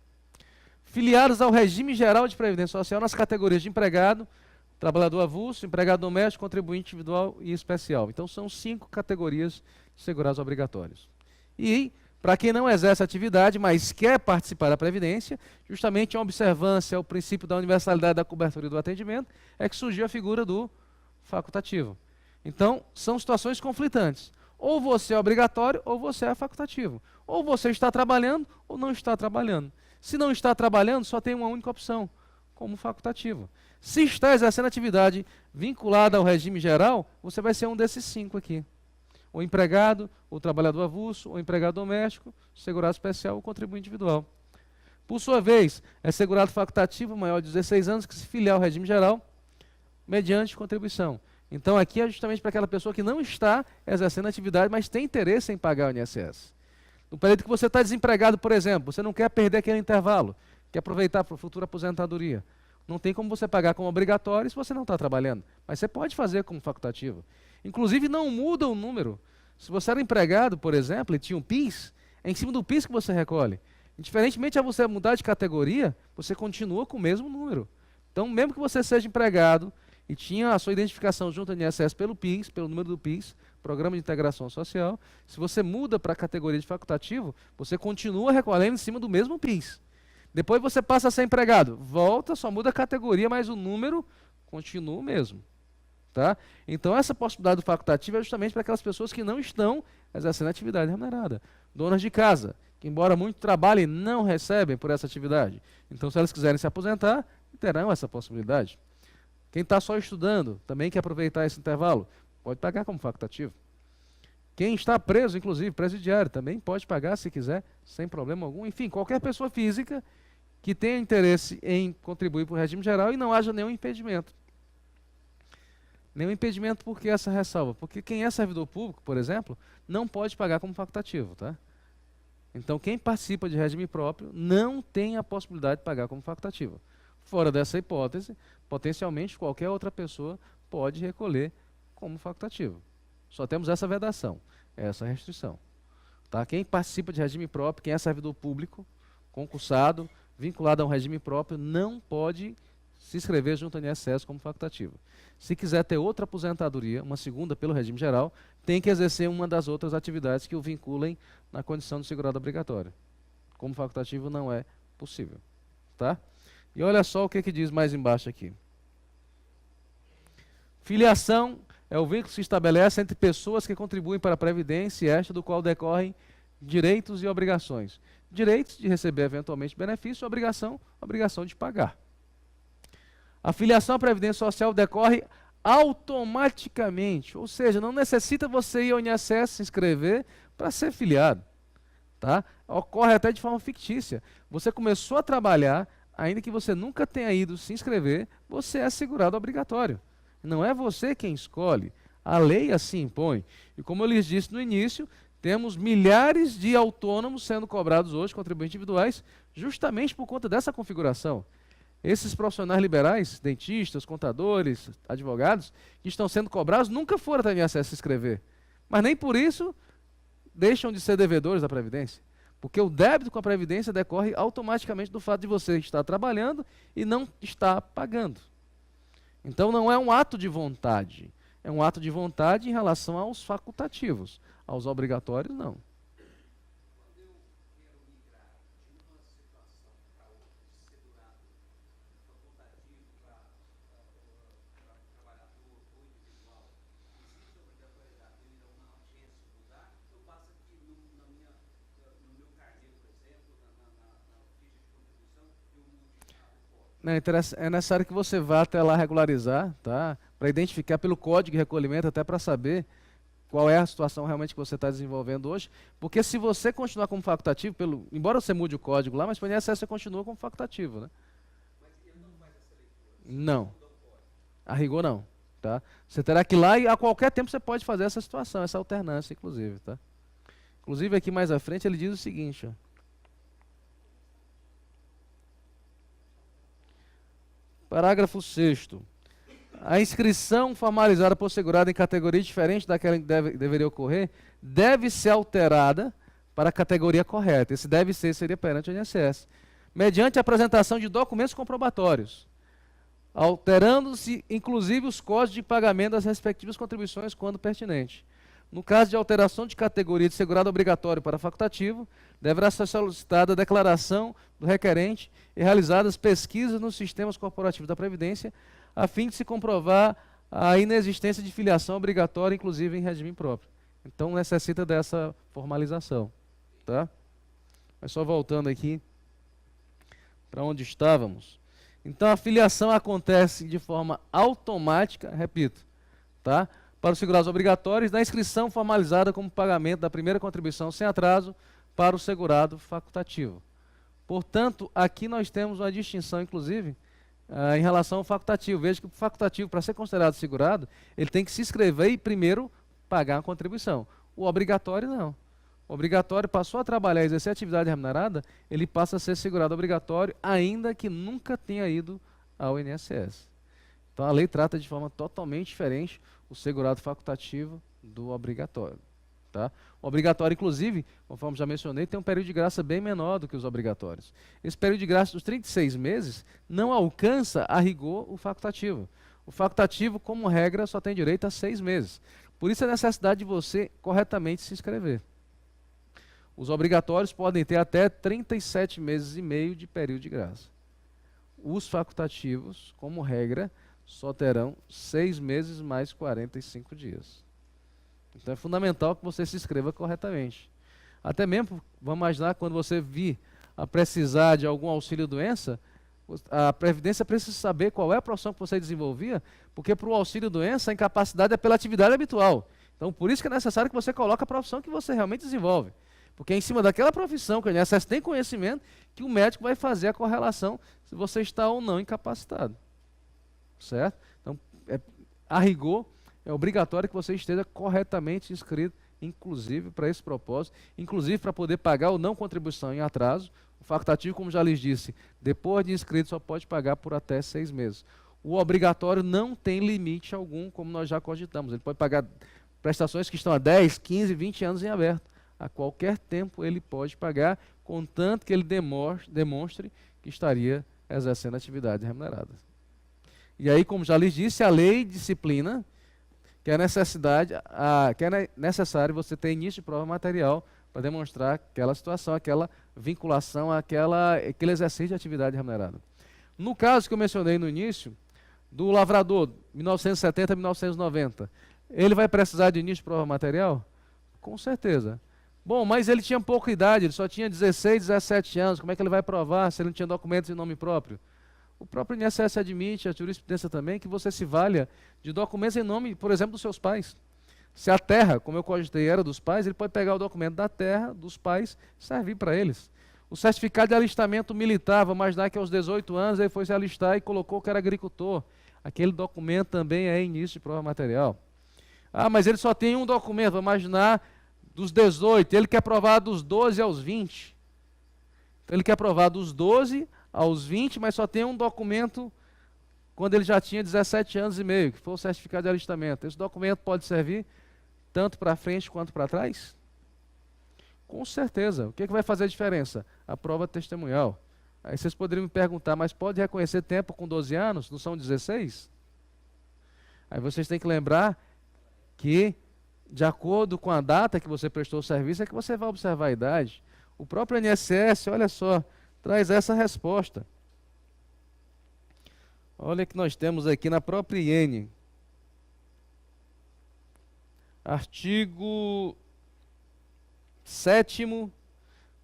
Filiados ao regime geral de Previdência Social nas categorias de empregado, trabalhador avulso, empregado doméstico, contribuinte individual e especial. Então são 5 categorias de segurados obrigatórios. E, para quem não exerce atividade, mas quer participar da Previdência, justamente em observância ao princípio da universalidade da cobertura e do atendimento, é que surgiu a figura do facultativo. Então, são situações conflitantes. Ou você é obrigatório, ou você é facultativo. Ou você está trabalhando, ou não está trabalhando. Se não está trabalhando, só tem uma única opção, como facultativo. Se está exercendo atividade vinculada ao regime geral, você vai ser um desses 5 aqui. O empregado, o trabalhador avulso, o empregado doméstico, o segurado especial, o contribuinte individual. Por sua vez, é segurado facultativo maior de 16 anos que se filiar ao regime geral mediante contribuição. Então aqui é justamente para aquela pessoa que não está exercendo atividade, mas tem interesse em pagar o INSS. No período que você está desempregado, por exemplo, você não quer perder aquele intervalo, quer aproveitar para a futura aposentadoria. Não tem como você pagar como obrigatório se você não está trabalhando, mas você pode fazer como facultativo. Inclusive não muda o número. Se você era empregado, por exemplo, e tinha um PIS, é em cima do PIS que você recolhe. Indiferentemente a você mudar de categoria, você continua com o mesmo número. Então, mesmo que você seja empregado e tinha a sua identificação junto ao INSS pelo PIS, pelo número do PIS, Programa de Integração Social, se você muda para a categoria de facultativo, você continua recolhendo em cima do mesmo PIS. Depois você passa a ser empregado, volta, só muda a categoria, mas o número continua o mesmo. Tá? Então essa possibilidade do facultativo é justamente para aquelas pessoas que não estão exercendo atividade remunerada. Donas de casa, que embora muito trabalhem, não recebem por essa atividade. Então se elas quiserem se aposentar, terão essa possibilidade. Quem está só estudando, também quer aproveitar esse intervalo, pode pagar como facultativo. Quem está preso, inclusive presidiário, também pode pagar se quiser, sem problema algum. Enfim, qualquer pessoa física que tenha interesse em contribuir para o regime geral e não haja nenhum impedimento. Nenhum impedimento por que essa ressalva? Porque quem é servidor público, por exemplo, não pode pagar como facultativo. Tá? Então quem participa de regime próprio não tem a possibilidade de pagar como facultativo. Fora dessa hipótese, potencialmente qualquer outra pessoa pode recolher como facultativo. Só temos essa vedação, essa restrição. Tá? Quem participa de regime próprio, quem é servidor público, concursado, vinculado a um regime próprio, não pode se inscrever junto ao INSS como facultativo. Se quiser ter outra aposentadoria, uma segunda pelo regime geral, tem que exercer uma das outras atividades que o vinculem na condição de segurado obrigatório. Como facultativo não é possível. Tá? E olha só o que diz mais embaixo aqui. Filiação É o vínculo que se estabelece entre pessoas que contribuem para a Previdência e esta do qual decorrem direitos e obrigações. Direitos de receber eventualmente benefício, obrigação de pagar. A filiação à Previdência Social decorre automaticamente, ou seja, não necessita você ir ao INSS se inscrever para ser filiado. Tá? Ocorre até de forma fictícia. Você começou a trabalhar, ainda que você nunca tenha ido se inscrever, você é segurado obrigatório. Não é você quem escolhe, a lei assim impõe. E como eu lhes disse no início, temos milhares de autônomos sendo cobrados hoje, contribuintes individuais, justamente por conta dessa configuração. Esses profissionais liberais, dentistas, contadores, advogados, que estão sendo cobrados, nunca foram até o INSS se inscrever. Mas nem por isso deixam de ser devedores da Previdência. Porque o débito com a Previdência decorre automaticamente do fato de você estar trabalhando e não estar pagando. Então não é um ato de vontade. É um ato de vontade em relação aos facultativos. Aos obrigatórios, não. É necessário que você vá até lá regularizar, tá? Para identificar pelo código de recolhimento, até para saber qual é a situação realmente que você está desenvolvendo hoje. Porque se você continuar como facultativo, embora você mude o código lá, mas para o INSS você continua como facultativo, né? Mas ele não faz essa leitura? Não. A rigor não. Tá? Você terá que ir lá e a qualquer tempo você pode fazer essa situação, essa alternância, inclusive. Tá? Inclusive aqui mais à frente ele diz o seguinte, ó. Parágrafo 6º. A inscrição formalizada por segurado em categoria diferente daquela que deveria ocorrer deve ser alterada para a categoria correta. Esse deve ser seria perante o INSS, mediante a apresentação de documentos comprobatórios, alterando-se inclusive os códigos de pagamento das respectivas contribuições quando pertinente. No caso de alteração de categoria de segurado obrigatório para facultativo, deverá ser solicitada a declaração do requerente e realizadas pesquisas nos sistemas corporativos da Previdência, a fim de se comprovar a inexistência de filiação obrigatória, inclusive em regime próprio. Então necessita dessa formalização. Tá? Mas só voltando aqui para onde estávamos. Então a filiação acontece de forma automática, repito, tá? Para os segurados obrigatórios, da inscrição formalizada como pagamento da primeira contribuição sem atraso para o segurado facultativo. Portanto, aqui nós temos uma distinção, inclusive, em relação ao facultativo. Veja que o facultativo, para ser considerado segurado, ele tem que se inscrever e primeiro pagar a contribuição. O obrigatório, não. O obrigatório passou a trabalhar e exercer atividade remunerada, ele passa a ser segurado obrigatório, ainda que nunca tenha ido ao INSS. Então a lei trata de forma totalmente diferente o segurado facultativo do obrigatório. Tá? O obrigatório, inclusive, conforme já mencionei, tem um período de graça bem menor do que os obrigatórios. Esse período de graça dos 36 meses não alcança, a rigor, o facultativo. O facultativo, como regra, só tem direito a 6 meses. Por isso a necessidade de você corretamente se inscrever. Os obrigatórios podem ter até 37 meses e meio de período de graça. Os facultativos, como regra, só terão 6 meses mais 45 dias. Então é fundamental que você se inscreva corretamente. Até mesmo, vamos imaginar, quando você vir a precisar de algum auxílio-doença, a Previdência precisa saber qual é a profissão que você desenvolvia, porque para o auxílio-doença a incapacidade é pela atividade habitual. Então por isso que é necessário que você coloque a profissão que você realmente desenvolve. Porque é em cima daquela profissão que o INSS tem conhecimento que o médico vai fazer a correlação se você está ou não incapacitado. Certo? Então, a rigor, é obrigatório que você esteja corretamente inscrito, inclusive para esse propósito, inclusive para poder pagar ou não contribuição em atraso. O facultativo, como já lhes disse, depois de inscrito só pode pagar por até 6 meses. O obrigatório não tem limite algum, como nós já cogitamos. Ele pode pagar prestações que estão há 10, 15, 20 anos em aberto. A qualquer tempo ele pode pagar, contanto que ele demonstre que estaria exercendo atividade remunerada. E aí, como já lhes disse, a lei disciplina que é necessário você ter início de prova material para demonstrar aquela situação, aquela vinculação, aquele exercício de atividade remunerada. No caso que eu mencionei no início, do lavrador, 1970 a 1990, Ele vai precisar de início de prova material? Com certeza. Bom, mas ele tinha pouca idade, ele só tinha 16, 17 anos. Como é que ele vai provar se ele não tinha documentos em nome próprio? O próprio INSS admite, a jurisprudência também, que você se valha de documentos em nome, por exemplo, dos seus pais. Se a terra, como eu cogitei, era dos pais, ele pode pegar o documento da terra, dos pais, e servir para eles. O certificado de alistamento militar, vamos imaginar que aos 18 anos ele foi se alistar e colocou que era agricultor. Aquele documento também é início de prova material. Ah, mas ele só tem um documento, vamos imaginar, dos 18, ele quer provar dos 12 aos 20. Então ele quer provar dos 12 aos 20, mas só tem um documento quando ele já tinha 17 anos e meio, que foi o certificado de alistamento. Esse documento pode servir tanto para frente quanto para trás? Com certeza. O que vai fazer a diferença? A prova testemunhal. Aí vocês poderiam me perguntar, mas pode reconhecer tempo com 12 anos? Não são 16? Aí vocês têm que lembrar que, de acordo com a data que você prestou o serviço, é que você vai observar a idade. O próprio INSS, olha só, traz essa resposta. Olha que nós temos aqui na própria IN. Artigo 7º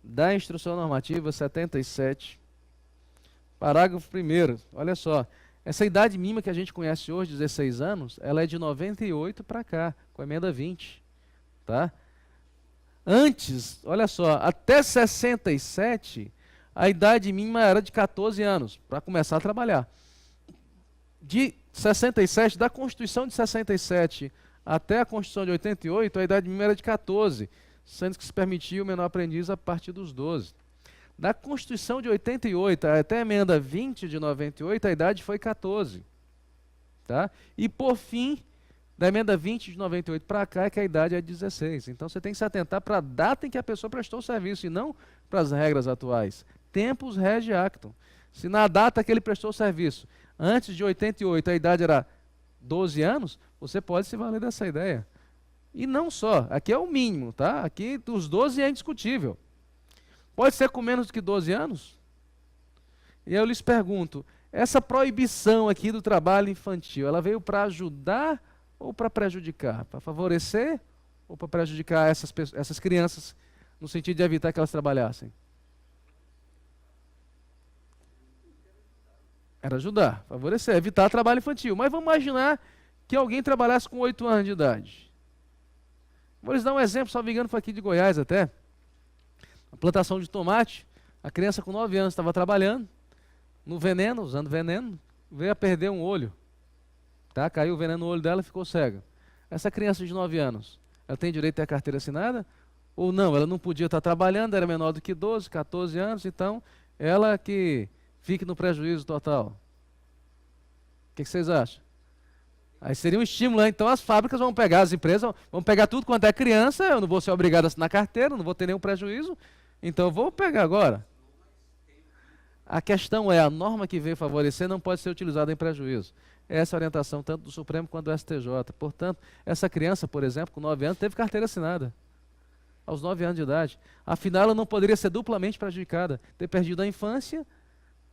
da Instrução Normativa 77, parágrafo 1º. Olha só, essa idade mínima que a gente conhece hoje, 16 anos, ela é de 98 para cá, com a emenda 20. Tá? Antes, olha só, até 67, a idade mínima era de 14 anos, para começar a trabalhar. De 67, da Constituição de 67 até a Constituição de 88, a idade mínima era de 14, sendo que se permitia o menor aprendiz a partir dos 12. Da Constituição de 88 até a emenda 20 de 98, a idade foi 14. Tá? E por fim, da emenda 20 de 98 para cá, é que a idade é 16. Então você tem que se atentar para a data em que a pessoa prestou o serviço e não para as regras atuais. Tempus rege actum. Se na data que ele prestou o serviço, antes de 88, a idade era 12 anos, você pode se valer dessa ideia. E não só, aqui é o mínimo, tá? Aqui dos 12 é indiscutível. Pode ser com menos do que 12 anos? E aí eu lhes pergunto, essa proibição aqui do trabalho infantil, ela veio para ajudar ou para prejudicar? Para favorecer ou para prejudicar essas crianças, no sentido de evitar que elas trabalhassem? Era ajudar, favorecer, evitar trabalho infantil. Mas vamos imaginar que alguém trabalhasse com 8 anos de idade. Vou lhes dar um exemplo, só me engano, foi aqui de Goiás até. A plantação de tomate, a criança com 9 anos estava trabalhando no veneno, usando veneno, veio a perder um olho. Tá? Caiu o veneno no olho dela e ficou cega. Essa criança de 9 anos, ela tem direito a ter a carteira assinada? Ou não? Ela não podia estar trabalhando, era menor do que 12, 14 anos, então ela que fique no prejuízo total. O que vocês acham? Aí seria um estímulo, né? Então as fábricas vão pegar, as empresas vão pegar tudo quanto é criança, eu não vou ser obrigado a assinar carteira, não vou ter nenhum prejuízo, então eu vou pegar agora. A questão é, a norma que veio favorecer não pode ser utilizada em prejuízo. Essa é a orientação tanto do Supremo quanto do STJ. Portanto, essa criança, por exemplo, com 9 anos, teve carteira assinada. Aos 9 anos de idade. Afinal, ela não poderia ser duplamente prejudicada. Ter perdido a infância,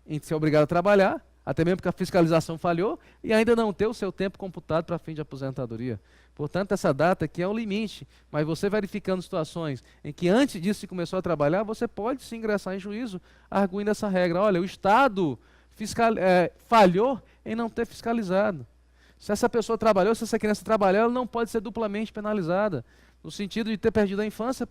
em ser obrigada a trabalhar, até mesmo porque a fiscalização falhou, e ainda não ter o seu tempo computado para fim de aposentadoria. Portanto, essa data aqui é um limite, mas você verificando situações em que antes disso se começou a trabalhar, você pode se ingressar em juízo arguindo essa regra. Olha, o Estado falhou em não ter fiscalizado. Se essa pessoa trabalhou, se essa criança trabalhou, ela não pode ser duplamente penalizada, no sentido de ter perdido a infância,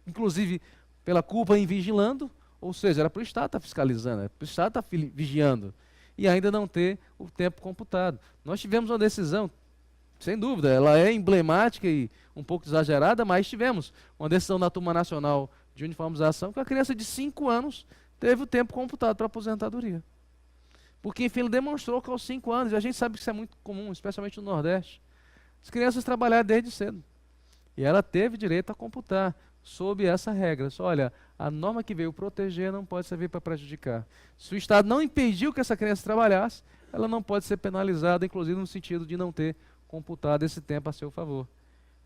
inclusive pela culpa em vigilando, ou seja, era para o Estado estar fiscalizando, era para o Estado estar vigiando, e ainda não ter o tempo computado. Nós tivemos uma decisão, sem dúvida, ela é emblemática e um pouco exagerada, mas tivemos uma decisão da Turma Nacional de Uniformização que a criança de 5 anos teve o tempo computado para aposentadoria. Porque, enfim, ele demonstrou que aos 5 anos, e a gente sabe que isso é muito comum, especialmente no Nordeste, as crianças trabalharam desde cedo. E ela teve direito a computar sob essa regra. Só, olha, a norma que veio proteger não pode servir para prejudicar. Se o Estado não impediu que essa criança trabalhasse, ela não pode ser penalizada, inclusive no sentido de não ter computado esse tempo a seu favor.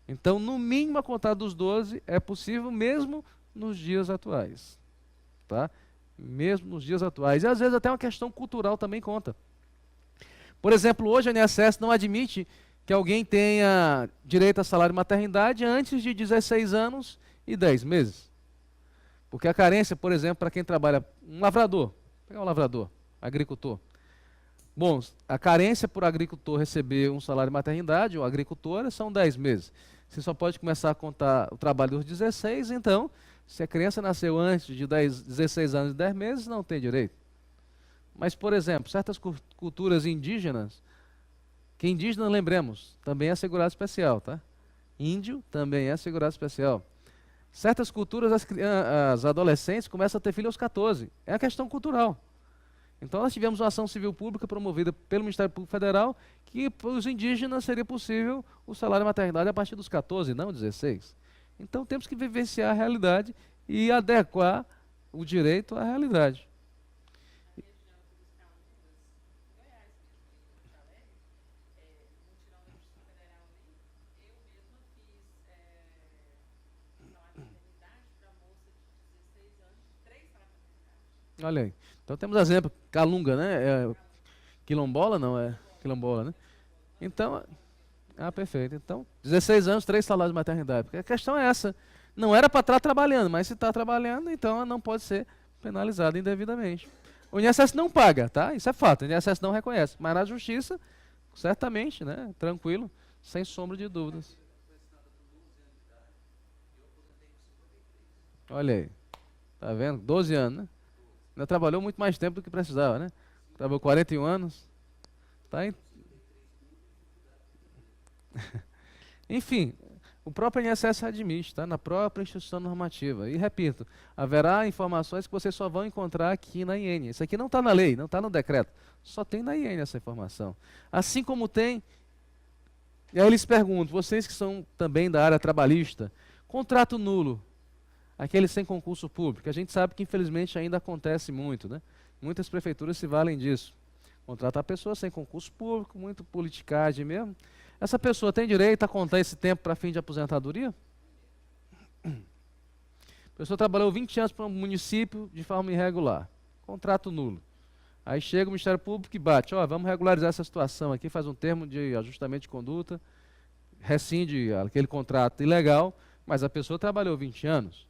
Então, no mínimo, a contar dos 12 é possível mesmo nos dias atuais. Tá? Mesmo nos dias atuais. E às vezes até uma questão cultural também conta. Por exemplo, hoje a INSS não admite que alguém tenha direito a salário de maternidade antes de 16 anos e 10 meses. Porque a carência, por exemplo, para quem trabalha, um lavrador, vou pegar um lavrador, agricultor. Bom, a carência por agricultor receber um salário de maternidade, ou agricultora, são 10 meses. Você só pode começar a contar o trabalho dos 16, então, se a criança nasceu antes de 16 anos e 10 meses, não tem direito. Mas, por exemplo, certas culturas indígenas, que indígena, lembremos, também é segurado especial, tá? Índio também é segurado especial. Certas culturas, as adolescentes começam a ter filho aos 14. É a questão cultural. Então nós tivemos uma ação civil pública promovida pelo Ministério Público Federal que para os indígenas seria possível o salário de maternidade a partir dos 14, não 16. Então temos que vivenciar a realidade e adequar o direito à realidade. Olha aí. Então temos exemplo, Calunga, né? Quilombola não, é quilombola, né? Então, perfeito. Então, 16 anos, 3 salários de maternidade. Porque a questão é essa. Não era para estar trabalhando, mas se está trabalhando, então ela não pode ser penalizada indevidamente. O INSS não paga, tá? Isso é fato. O INSS não reconhece. Mas na justiça, certamente, né? Tranquilo, sem sombra de dúvidas. Olha aí. Tá vendo? 12 anos, né? Ainda trabalhou muito mais tempo do que precisava, né? Trabalhou 41 anos. Tá em... Enfim, o próprio INSS admite, tá? Na própria instituição normativa. E repito, haverá informações que vocês só vão encontrar aqui na IN. Isso aqui não está na lei, não está no decreto. Só tem na IN essa informação. Assim como tem... E aí eu lhes pergunto, vocês que são também da área trabalhista, contrato nulo, aquele sem concurso público, a gente sabe que infelizmente ainda acontece muito, né? Muitas prefeituras se valem disso. Contratar a pessoa sem concurso público, muito politicagem mesmo. Essa pessoa tem direito a contar esse tempo para fim de aposentadoria? A pessoa trabalhou 20 anos para um município de forma irregular. Contrato nulo. Aí chega o Ministério Público e bate, vamos regularizar essa situação aqui, faz um termo de ajustamento de conduta, rescinde aquele contrato ilegal, mas a pessoa trabalhou 20 anos.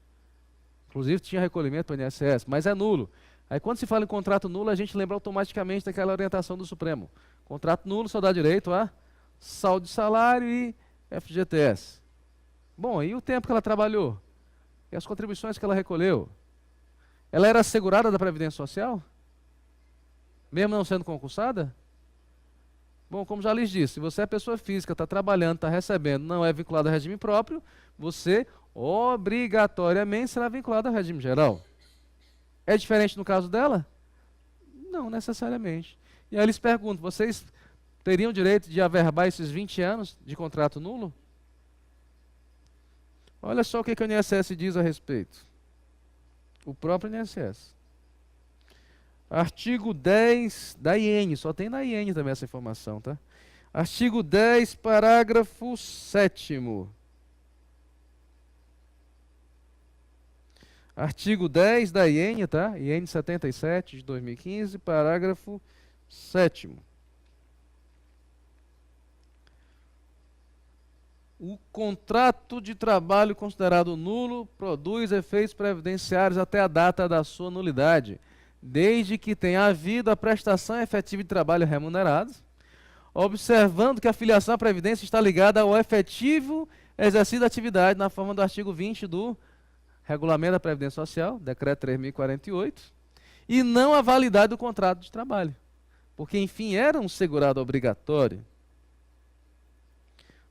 Inclusive tinha recolhimento para o INSS, mas é nulo. Aí quando se fala em contrato nulo, a gente lembra automaticamente daquela orientação do Supremo. Contrato nulo só dá direito a saldo de salário e FGTS. Bom, e o tempo que ela trabalhou? E as contribuições que ela recolheu? Ela era assegurada da Previdência Social? Mesmo não sendo concursada? Bom, como já lhes disse, se você é pessoa física, está trabalhando, está recebendo, não é vinculado a regime próprio, você obrigatoriamente será vinculado ao regime geral. É diferente no caso dela? Não necessariamente. E aí eles perguntam, vocês teriam direito de averbar esses 20 anos de contrato nulo? Olha só o que o INSS diz a respeito. O próprio INSS. Artigo 10 da IN, só tem na IN também essa informação, tá? Artigo 10, parágrafo 7º. Artigo 10 da IN, tá? IN 77 de 2015, parágrafo 7º. O contrato de trabalho considerado nulo produz efeitos previdenciários até a data da sua nulidade, desde que tenha havido a prestação efetiva de trabalho remunerado, observando que a filiação à Previdência está ligada ao efetivo exercício da atividade na forma do artigo 20 do Regulamento da Previdência Social, Decreto 3.048, e não a validade do contrato de trabalho, porque, enfim, era um segurado obrigatório.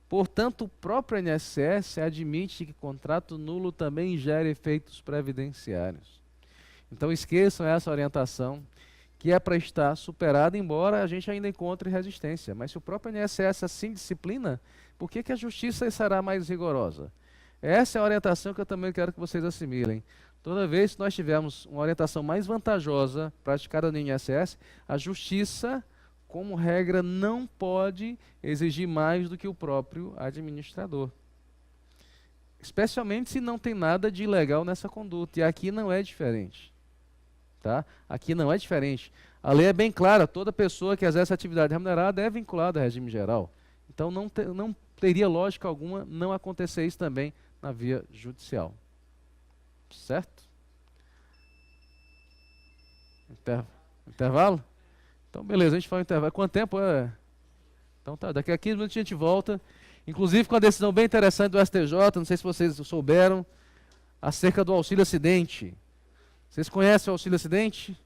Portanto, o próprio INSS admite que contrato nulo também gera efeitos previdenciários. Então esqueçam essa orientação, que é para estar superada, embora a gente ainda encontre resistência. Mas se o próprio INSS assim disciplina, por que a justiça será mais rigorosa? Essa é a orientação que eu também quero que vocês assimilem. Toda vez que nós tivermos uma orientação mais vantajosa praticada no INSS, a justiça, como regra, não pode exigir mais do que o próprio administrador. Especialmente se não tem nada de ilegal nessa conduta. E aqui não é diferente. Tá? Aqui não é diferente. A lei é bem clara, toda pessoa que exerce atividade remunerada é vinculada ao regime geral. Então não teria lógica alguma não acontecer isso também na via judicial. Certo? Intervalo? Então beleza, a gente faz um intervalo. Quanto tempo é? Então tá, daqui a 15 minutos a gente volta. Inclusive com a decisão bem interessante do STJ, não sei se vocês souberam, acerca do auxílio acidente. Vocês conhecem o auxílio acidente?